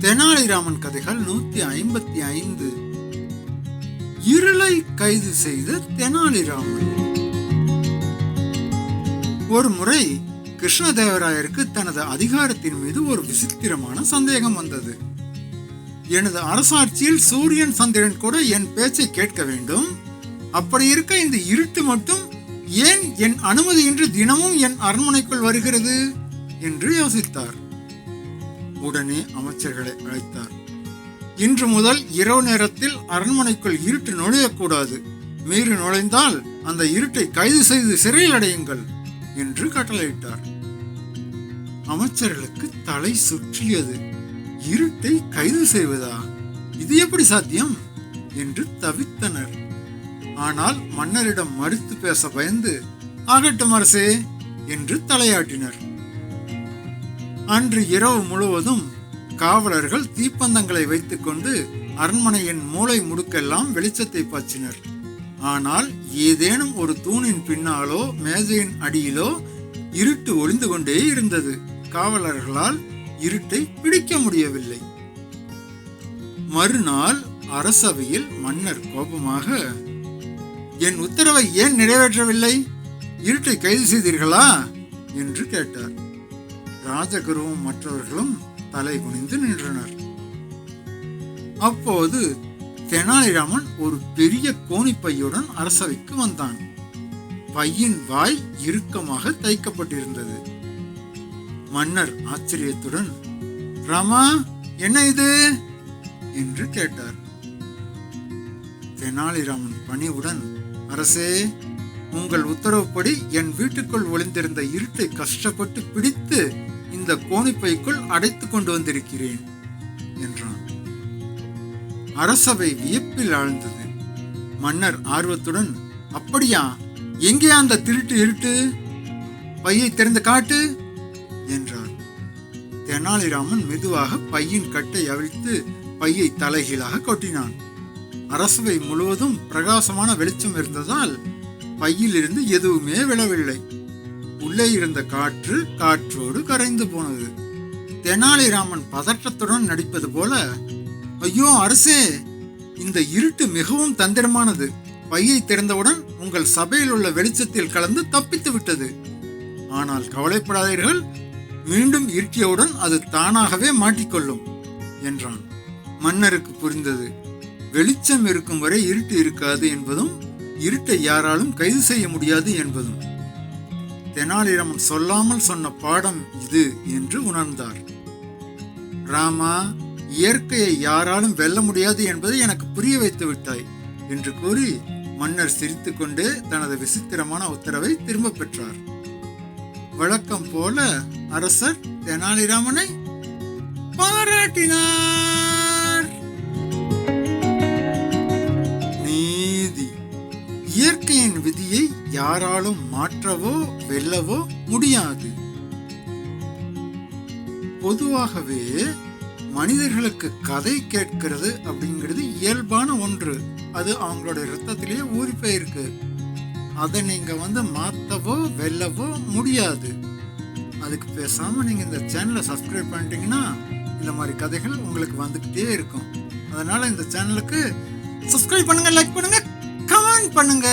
தெனாலிராமன் கதைகள் 155. இருளை கைது செய்த தெனாலிராமன். ஒரு முறை கிருஷ்ணதேவராயருக்கு தனது அதிகாரத்தின் மீது ஒரு விசித்திரமான சந்தேகம் வந்தது. எனது அரசாட்சியில் சூரியன் சந்திரன் கூட என் பேச்சை கேட்க வேண்டும். அப்படி இருக்க இந்த இருட்டு மட்டும் ஏன் என் அனுமதியின்றி தினமும் என் அரண்மனைக்குள் வருகிறது என்று யோசித்தார். உடனே அமைச்சர்களை அழைத்தார். இன்று முதல் இரவு நேரத்தில் அரண்மனைக்குள் இருட்டு நுழையக்கூடாது. மீறி நுழைந்தால் அந்த இருட்டை கைது செய்து சிறையில் அடையுங்கள் என்று கட்டளையிட்டார். அமைச்சர்களுக்கு தலை சுற்றியது. இருட்டை கைது செய்வதா? இது எப்படி சாத்தியம் என்று தவித்தனர். ஆனால் மன்னரிடம் மறுத்து பேச பயந்து ஆகட்டும் அரசே என்று தலையாட்டினர். அன்று இரவு முழுவதும் காவலர்கள் தீப்பந்தங்களை வைத்துக் கொண்டு அரண்மனையின் மூளை முடுக்கெல்லாம் வெளிச்சத்தை பாய்ச்சினர். ஆனால் ஏதேனும் ஒரு தூணின் பின்னாலோ மேஜையின் அடியிலோ இருட்டு ஒளிந்து கொண்டே இருந்தது. காவலர்களால் இருட்டை பிடிக்க முடியவில்லை. மறுநாள் அரசவையில் மன்னர் கோபமாக, என் உத்தரவை ஏன் நிறைவேற்றவில்லை? இருட்டை கைது செய்தீர்களா என்று கேட்டார். ராஜகுருவும் மற்றவர்களும் தலை குனிந்து நின்றனர். அப்போது தெனாலிராமன் ஒரு பெரிய கோணிப்பையுடன் அரசவைக்கு வந்தான். பையின் வாய் இறுக்கமாக தைக்கப்பட்டிருந்தது. மன்னர் ஆச்சரியத்துடன், ராமா, என்ன இது என்று கேட்டார். தெனாலிராமன் பணிவுடன், அரசே, உங்கள் உத்தரவுப்படி என் வீட்டுக்குள் ஒளிந்திருந்த இருட்டை கஷ்டப்பட்டு பிடித்து இந்த கோணிப்பைக்குள் அடைத்துக் கொண்டு வந்திருக்கிறேன் என்றான். அரசவை வியப்பில் ஆழ்ந்தது. மன்னர் ஆர்வத்துடன், அப்படியா? எங்கே அந்த திருட்டு இருட்டு? பையை திறந்து காட்டு என்றார். தெனாலிராமன் மெதுவாக பையின் கட்டை அவிழ்த்து பையை தலைகீழாக கொட்டினான். அரசவை முழுவதும் பிரகாசமான வெளிச்சம் இருந்ததால் பையிலிருந்து எதுவுமே விழவில்லை. உள்ளே இருந்த காற்று காற்றோடு கரைந்து போனது. தெனாலிராமன் பதற்றத்துடன் நடிப்பது போல, ஐயோ அரசே, இந்த இருட்டு மிகவும் தந்திரமானது. பையை திறந்தவுடன் உங்கள் சபையில் உள்ள வெளிச்சத்தில் கலந்து தப்பித்து விட்டது. ஆனால் கவலைப்படாதீர்கள், மீண்டும் இருட்டியவுடன் அது தானாகவே மாட்டிக்கொள்ளும் என்றான். மன்னருக்கு புரிந்தது. வெளிச்சம் இருக்கும் வரை இருட்டு இருக்காது என்பதும், இருட்டை யாராலும் கைது செய்ய முடியாது என்பதும். தெனாலிராமன் சொல்லாமல் சொன்ன பாடம் இது என்று உணர்ந்தார். ராமா, இயற்கையை யாராலும் வெல்ல முடியாது என்பதை எனக்கு புரிய வைத்து விட்டாய் என்று கூறி மன்னர் சிரித்துக் கொண்டே தனது விசித்திரமான உத்தரவை திரும்ப பெற்றார். வழக்கம் போல அரசர் தெனாலிராமனை பாராட்டினார். நீதி. இயற்கையின் விதியை யாராலும் மாற்றவோ வெல்லவோ முடியாது. பொதுவாகவே மனிதர்களுக்கு கதை கேட்கிறது அப்படிங்கிறது இயல்பான ஒன்று. அது அவங்களோட ரத்தத்திலேயே ஊறி போயிருக்கு. அதை நீங்க மாத்தவோ வெல்லவோ முடியாது. அதுக்கு பேசாம நீங்க இந்த சேனலை சப்ஸ்கிரைப் பண்ணிட்டீங்கன்னா இந்த மாதிரி கதைகள் உங்களுக்கு வந்துகிட்டே இருக்கும். அதனால இந்த சேனலுக்கு சப்ஸ்கிரைப் பண்ணுங்க, லைக் பண்ணுங்க, கமெண்ட் பண்ணுங்க.